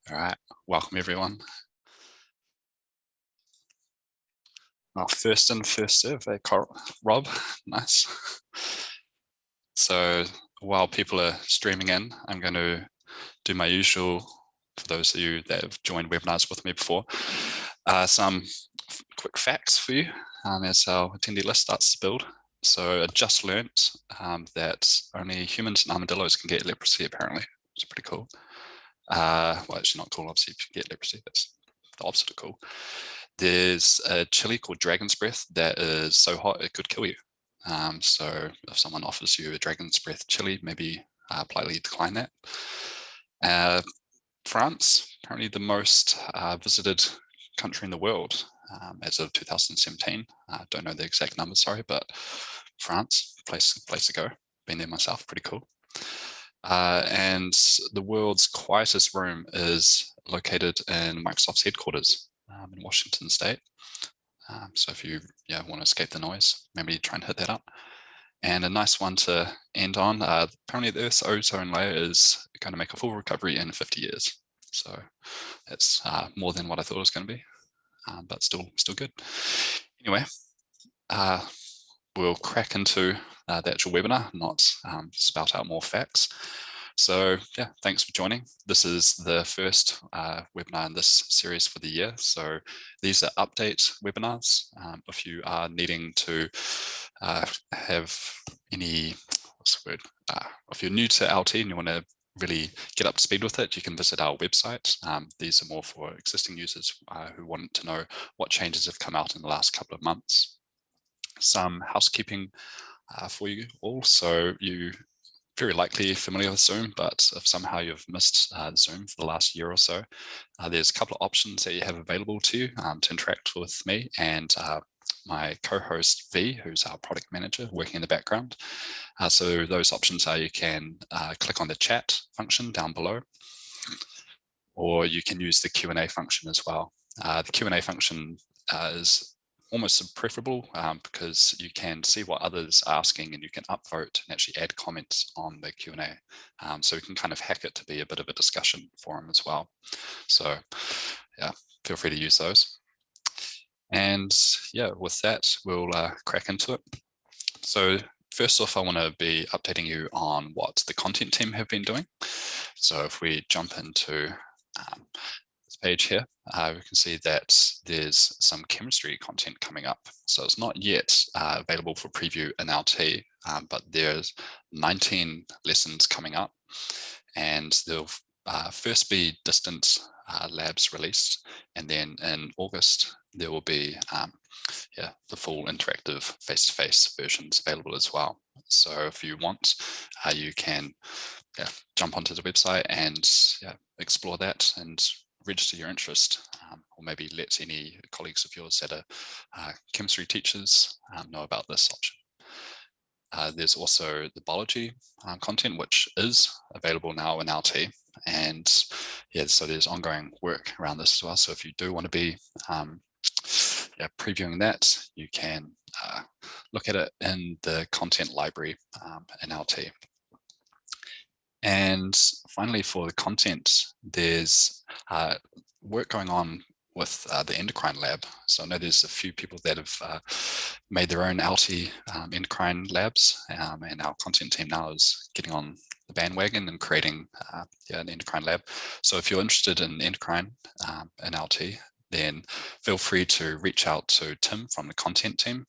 All right, welcome everyone. Our first in, first serve, Rob? Nice. So while people are streaming in, I'm going to do my usual, for those of you that have joined webinars with me before, some quick facts for you as our attendee list starts to build. So I just learnt that only humans and armadillos can get leprosy, apparently. It's pretty cool. Well, it's not cool, obviously, if you get leprosy, that's the opposite of cool. There's a chili called dragon's breath that is so hot it could kill you. So if someone offers you a dragon's breath chili, maybe politely decline that. France, apparently the most visited country in the world as of 2017. Don't know the exact numbers, sorry, but France, place to go. Been there myself, pretty cool. And the world's quietest room is located in Microsoft's headquarters in Washington State. So if you want to escape the noise, maybe try and hit that up. And a nice one to end on, apparently the Earth's ozone layer is going to make a full recovery in 50 years. So that's more than what I thought it was going to be, but still good. Anyway, we'll crack into the actual webinar, not spout out more facts. So yeah, thanks for joining. This is the first webinar in this series for the year. So these are update webinars. If you are needing to have any, what's the word? If you're new to LT and you want to really get up to speed with it, you can visit our website. These are more for existing users who want to know what changes have come out in the last couple of months. Some housekeeping for you all. So you very likely familiar with Zoom, but if somehow you've missed Zoom for the last year or so, there's a couple of options that you have available to you to interact with me and my co-host V, who's our product manager working in the background. So those options are you can click on the chat function down below, or you can use the Q&A function as well. The Q&A function is almost preferable because you can see what others are asking and you can upvote and actually add comments on the Q&A. So you can kind of hack it to be a bit of a discussion forum as well. So yeah, feel free to use those. And yeah, with that, we'll crack into it. So first off, I want to be updating you on what the content team have been doing. So if we jump into this page here, we can see that there's some chemistry content coming up. So it's not yet available for preview in LT, but there's 19 lessons coming up, and there'll first be distant labs released, and then in August there will be the full interactive face-to-face versions available as well. So if you want, you can jump onto the website and explore that and register your interest, or maybe let any colleagues of yours that are chemistry teachers know about this option. There's also the biology content, which is available now in LT, and so there's ongoing work around this as well. So if you do want to be previewing that, you can look at it in the content library in LT. And finally, for the content, there's work going on with the Endocrine lab. So I know there's a few people that have made their own LT Endocrine labs, and our content team now is getting on the bandwagon and creating an Endocrine lab. So if you're interested in Endocrine in LT, then feel free to reach out to Tim from the content team,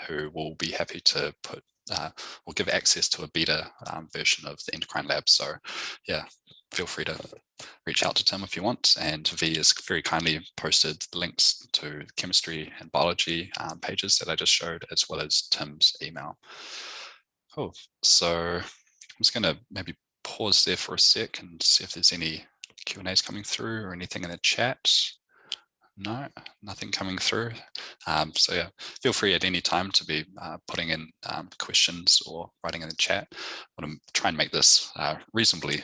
who will be happy to put will give access to a beta version of the Endocrine lab. So yeah, feel free to reach out to Tim if you want. And V has very kindly posted the links to chemistry and biology pages that I just showed, as well as Tim's email. Cool. So I'm just going to maybe pause there for a sec and see if there's any Q&As coming through or anything in the chat. No, nothing coming through. So yeah, feel free at any time to be putting in questions or writing in the chat. I want to try and make this reasonably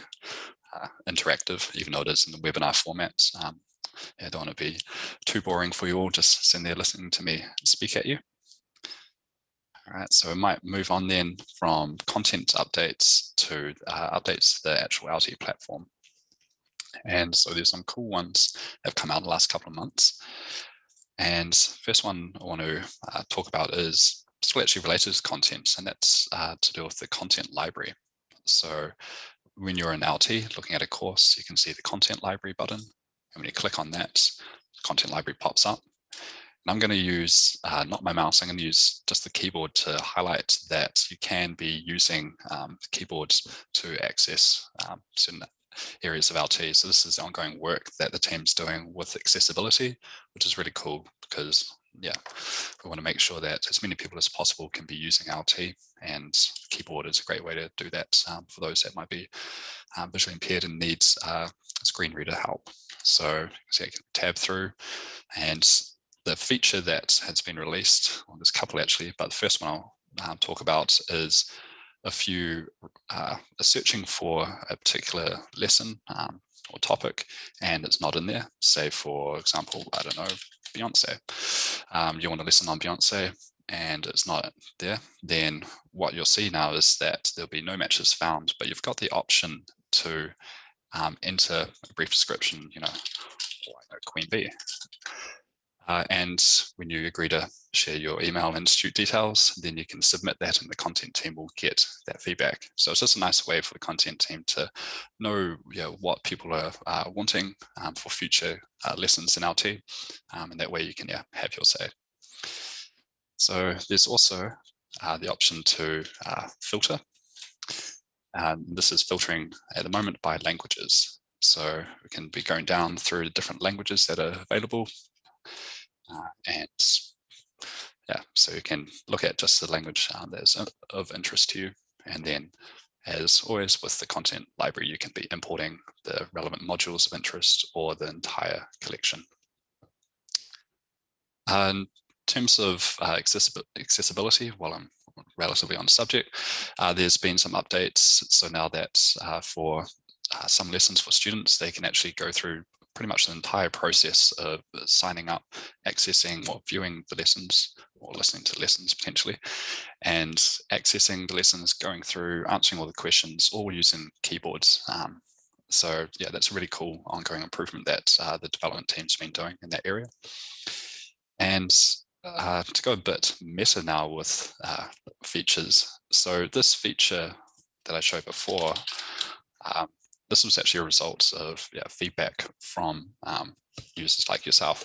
interactive, even though it is in the webinar format. I don't want to be too boring for you all, just sitting there listening to me speak at you. All right, so we might move on then from content updates to updates to the actual LT platform. And so there's some cool ones that have come out in the last couple of months. And first one I want to talk about is still actually related to content, and that's to do with the content library. So when you're in LT looking at a course, you can see the content library button. And when you click on that, the content library pops up. And I'm going to use, not my mouse, I'm going to use just the keyboard to highlight that you can be using keyboards to access certain areas of LT. So this is ongoing work that the team's doing with accessibility, which is really cool because, yeah, we want to make sure that as many people as possible can be using LT, and keyboard is a great way to do that for those that might be visually impaired and needs screen reader help. So you can see I can tab through, and the feature that has been released, well, there's a couple actually, but the first one I'll talk about is if you are searching for a particular lesson or topic and it's not in there, say for example, I don't know, Beyonce, you want to listen on Beyonce and it's not there, then what you'll see now is that there'll be no matches found, but you've got the option to enter a brief description, you know, Queen Bee. And when you agree to share your email and institute details, then you can submit that and the content team will get that feedback. So it's just a nice way for the content team to know, what people are wanting for future lessons in LT. And that way you can have your say. So there's also the option to filter. This is filtering at the moment by languages. So we can be going down through the different languages that are available. And yeah, so you can look at just the language that's of interest to you. And then as always with the content library, you can be importing the relevant modules of interest or the entire collection. In terms of accessibility, while I'm relatively on the subject, there's been some updates. So now that for some lessons for students, they can actually go through pretty much the entire process of signing up, accessing or viewing the lessons or listening to lessons potentially, and accessing the lessons, going through, answering all the questions, all using keyboards. So yeah, that's a really cool ongoing improvement that the development team's been doing in that area. And to go a bit meta now with features. So this feature that I showed before, this was actually a result of feedback from users like yourself.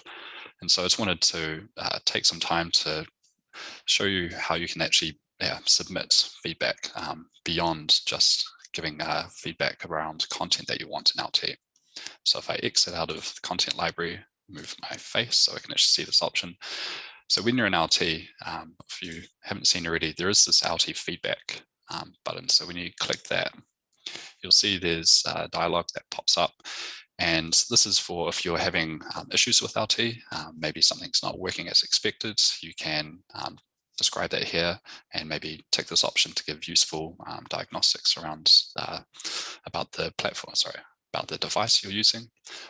And so I just wanted to take some time to show you how you can actually submit feedback beyond just giving feedback around content that you want in LT. So if I exit out of the content library, move my face so I can actually see this option. So when you're in LT, if you haven't seen already, there is this LT feedback button. So when you click that, you'll see there's a dialogue that pops up. And this is for if you're having issues with LT, maybe something's not working as expected, you can describe that here and maybe tick this option to give useful diagnostics around about the platform, about the device you're using.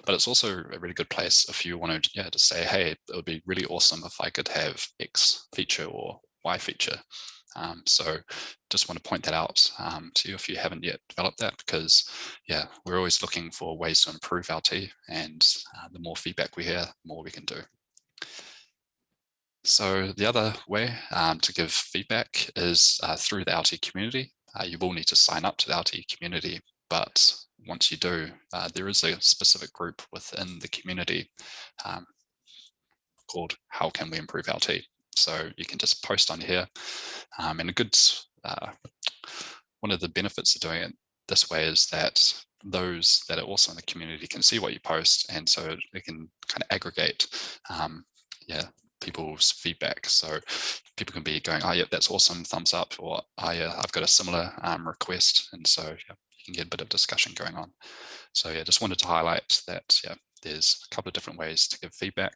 But it's also a really good place if you wanted to say, hey, it would be really awesome if I could have X feature or Y feature. So just want to point that out to you if you haven't yet developed that, because we're always looking for ways to improve LT, and the more feedback we hear, the more we can do. So the other way to give feedback is through the LT community. You will need to sign up to the LT community, but once you do, there is a specific group within the community called How Can We Improve LT? So you can just post on here. And a good, one of the benefits of doing it this way is that those that are also in the community can see what you post, and so it can kind of aggregate people's feedback. So people can be going, oh, yep, that's awesome, thumbs up, or oh, yeah, I've got a similar request. And so you can get a bit of discussion going on. So just wanted to highlight that, there's a couple of different ways to give feedback.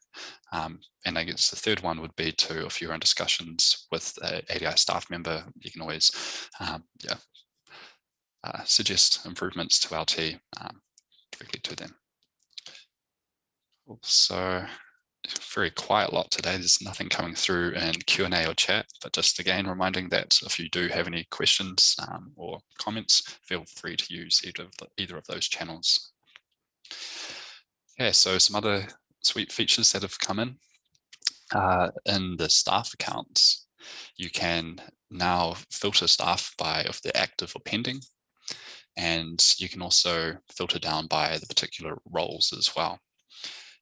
And I guess the third one would be to, if you're in discussions with an ADI staff member, you can always suggest improvements to LT directly to them. So very quiet lot today. There's nothing coming through in Q&A or chat, but just again, reminding that if you do have any questions or comments, feel free to use either of those channels. Yeah, so some other sweet features that have come in the staff accounts. You can now filter staff by if they're active or pending, and you can also filter down by the particular roles as well.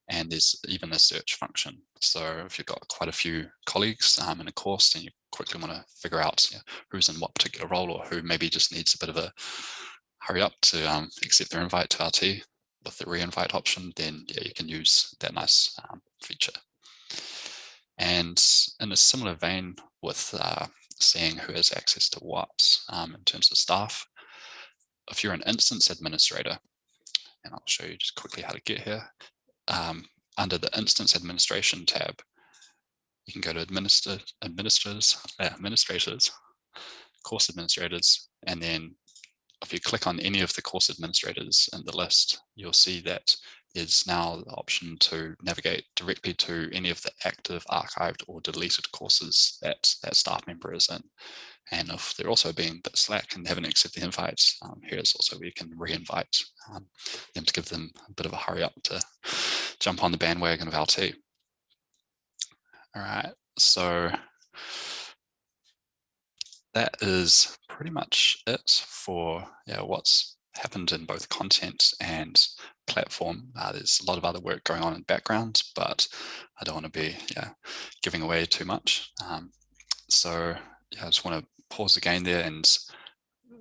And there's even a search function. So if you've got quite a few colleagues in a course and you quickly want to figure out who's in what particular role, or who maybe just needs a bit of a hurry up to accept their invite to RT with the re-invite option, then yeah, you can use that nice feature. And in a similar vein with seeing who has access to what in terms of staff, if you're an instance administrator, and I'll show you just quickly how to get here, under the instance administration tab, you can go to administrators, course administrators, and then if you click on any of the course administrators in the list, you'll see that there's now the option to navigate directly to any of the active, archived, or deleted courses that that staff member is in. And if they're also being a bit slack and haven't accepted the invites, here's also where you can re-invite them to give them a bit of a hurry up to jump on the bandwagon of LT. All right, so that is pretty much it for what's happened in both content and platform. There's a lot of other work going on in the background, but I don't want to be giving away too much. So I just want to pause again there and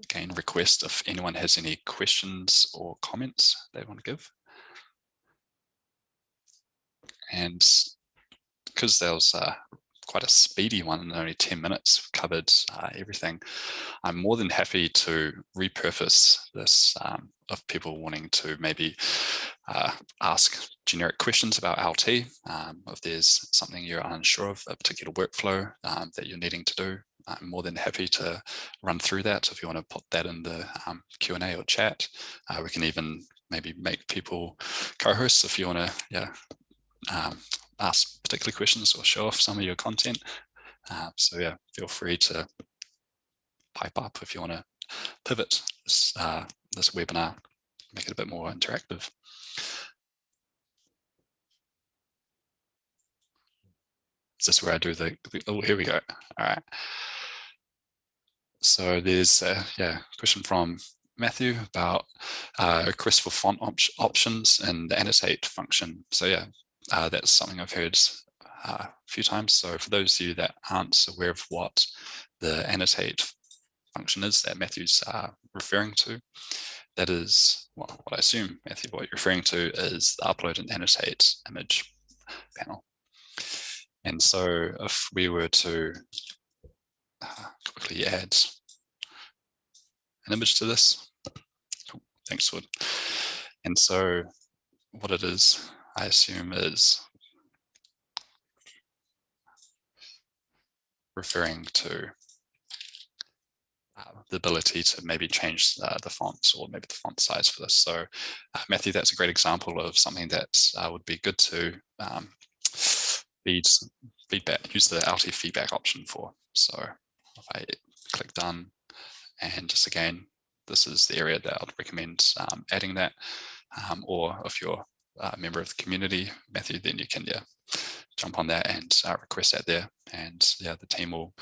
again request if anyone has any questions or comments they want to give. And because there was quite a speedy one in only 10 minutes, covered everything, I'm more than happy to repurpose this of people wanting to maybe ask generic questions about LT. If there's something you're unsure of, a particular workflow that you're needing to do, I'm more than happy to run through that. If you want to put that in the Q&A or chat, we can even maybe make people co-hosts if you want to ask particular questions or show off some of your content. So yeah, feel free to pipe up if you want to pivot this webinar, make it a bit more interactive. Is this where I do oh, here we go. All right. So there's a question from Matthew about request for font options and the annotate function. So yeah, that's something I've heard a few times. So for those of you that aren't aware of what the annotate function is that Matthew's referring to, that is, well, what I assume, Matthew, what you're referring to is the upload and annotate image panel. And so if we were to quickly add an image to this, cool, thanks, Wood. And so what it is, I assume, is referring to the ability to maybe change the font or maybe the font size for this. So Matthew, that's a great example of something that would be good to feedback, use the LT feedback option for. So if I click done, and just again, this is the area that I'd recommend adding that. Or if you're a member of the community, Matthew, then you can jump on that and request that there. And the team will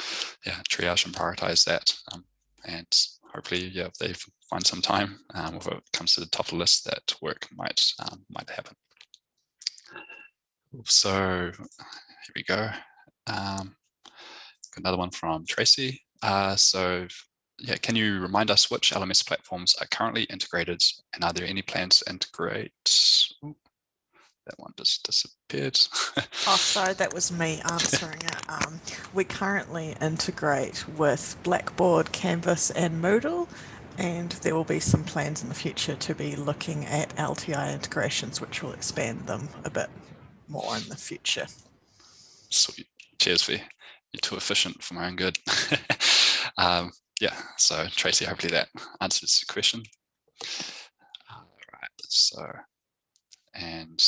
triage and prioritize that. And hopefully, if they find some time, if it comes to the top of the list, that work might happen. So here we go. Another one from Tracy. So can you remind us which LMS platforms are currently integrated, and are there any plans to integrate? Ooh, that one just disappeared. Oh, sorry, that was me answering it. We currently integrate with Blackboard, Canvas, and Moodle, and there will be some plans in the future to be looking at LTI integrations, which will expand them a bit more in the future. Sweet. Cheers, V. You're too efficient for my own good. So Tracy, hopefully that answers the question. All right, so, and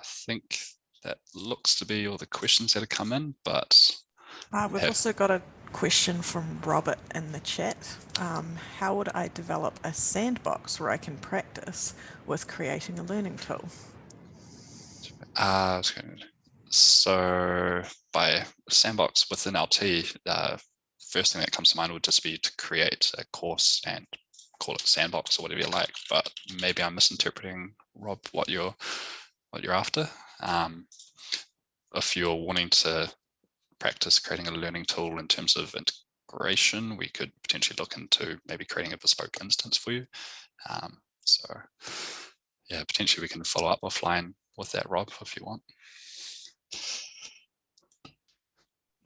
I think that looks to be all the questions that have come in, but we've also got a question from Robert in the chat. How would I develop a sandbox where I can practice with creating a learning tool? So by sandbox within LT, first thing that comes to mind would just be to create a course and call it sandbox or whatever you like, but maybe I'm misinterpreting, Rob, what you're after. If you're wanting to practice creating a learning tool in terms of integration, we could potentially look into maybe creating a bespoke instance for you. So yeah, potentially we can follow up offline with that, Rob, if you want.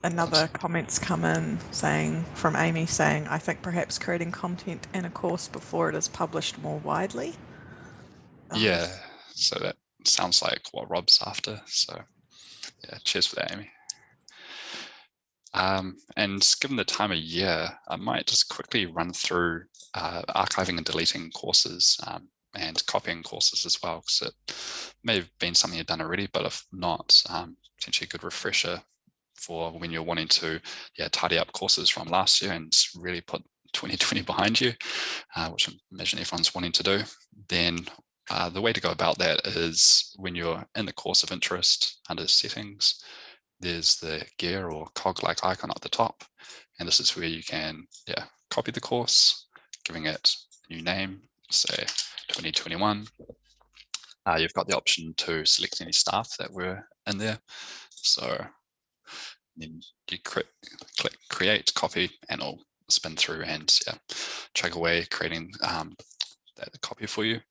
Another comment's come in saying, from Amy saying, I think perhaps creating content in a course before it is published more widely. Yeah, so that sounds like what Rob's after. So yeah, cheers for that, Amy. And given the time of year, I might just quickly run through archiving and deleting courses and copying courses as well, because it may have been something you've done already, but if not, potentially a good refresher for when you're wanting to tidy up courses from last year and really put 2020 behind you, which I imagine everyone's wanting to do. Then the way to go about that is when you're in the course of interest under settings, there's the gear or cog-like icon at the top. And this is where you can copy the course, giving it a new name, say 2021. You've got the option to select any staff that were in there. So then you click create, copy, and it'll spin through and chug away, creating that copy for you.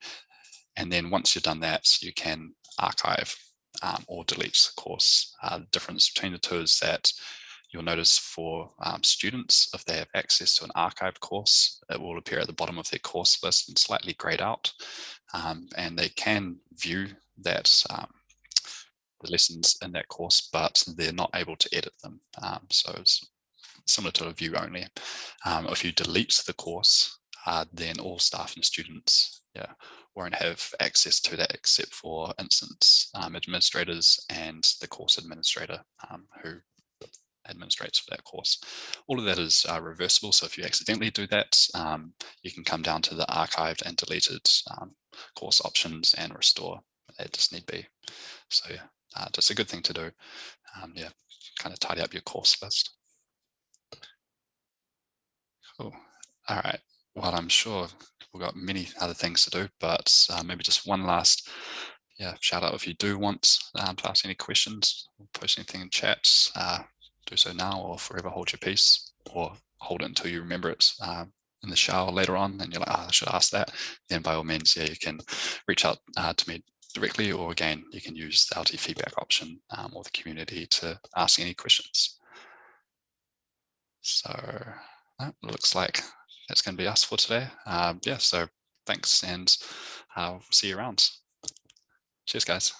And then once you've done that, you can archive or delete the course. The difference between the two is that you'll notice for students, if they have access to an archived course, it will appear at the bottom of their course list and slightly grayed out. And they can view that the lessons in that course, but they're not able to edit them. So it's similar to a view only. If you delete the course, then all staff and students won't have access to that except for instance administrators and the course administrator who administrates for that course. All of that is reversible, so if you accidentally do that, you can come down to the archived and deleted course options and restore as just need be. So yeah, just a good thing to do. Kind of tidy up your course list. Cool. All right. Well, I'm sure we've got many other things to do, but maybe just one last shout out if you do want to ask any questions, post anything in chat, do so now or forever hold your peace, or hold it until you remember it in the shower later on and you're like, I should ask that. Then by all means, you can reach out to me directly, or again, you can use the LT feedback option or the community to ask any questions. So it looks like that's going to be us for today. So thanks, and I'll see you around. Cheers, guys.